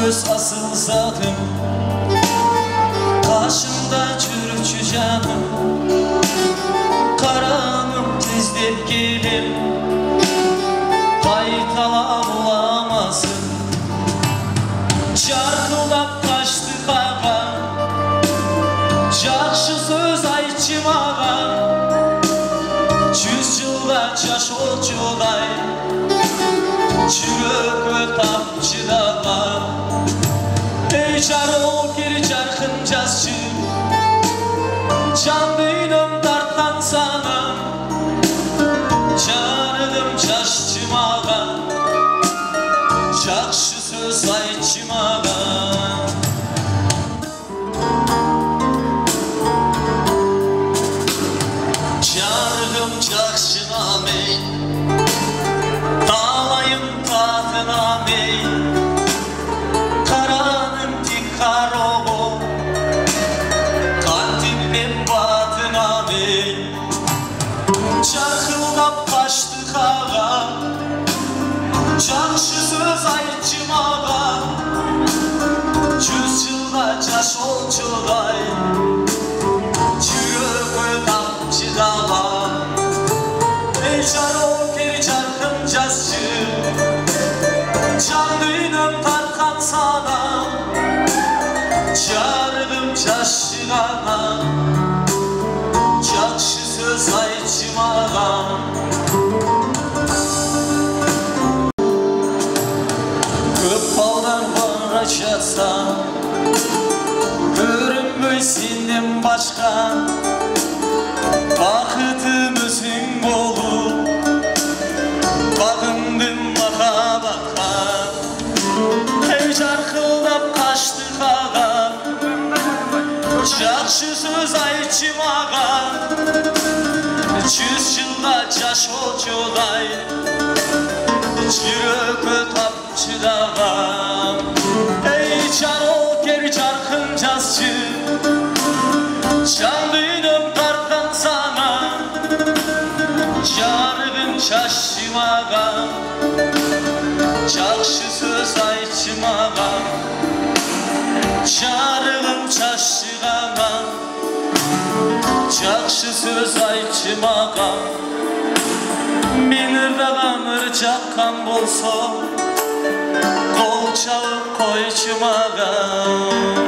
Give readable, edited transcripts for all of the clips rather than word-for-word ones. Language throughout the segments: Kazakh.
söz asıl zatım, karşımda çürükçü canım. Karanım tezlep gelip kaytala bulamazsın. Çarkılap kaçtık ağa, жақшы söz айтчы маған. 100 жылға жаш отжудай, жүрегі тап шыдаған. Ей жарокер жарқын жазшы, жан дүйнөм тартқан санам. Жаным жашчы маған, жақшы сөз айтчы маған. Жарым жақшына мен, талайым татына мен. Қараным тек қароғу, қантиппен батына мен. Жарқылдап қаштық аға, жақшы сөз айтчы маған. 100 жылға жаш отжудай, жүрегі тап шыдаған. Ей жарокер жарқын жазшы, жан дүйнөм тартқан санам. Жарығым жашшы ғана, жақшы сөз айтчы маған. Көп балдар бара жатса, көрінбей сенден башқа. Бақытым өзің болу, бағындым махаббатқа. Ей жарқылдап қаштық аға, жақшы сөз айтчы маған. 100 жылға жаш отжудай, жүрегі тап шыдаған. Ей жарокер жарқын жазшы, жан дүйнөм тартқан санам. Жарығым жашшы маған, жақшы сөз айтчы маған. Жарығым жашшы ғана, жақшы сөз айтчы маған. Мені ырдаған жаққан болса, қол чалып қойчы маған.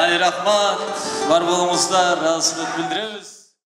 Ай рахмат, бар болыңыздар, разылық білдіреміз.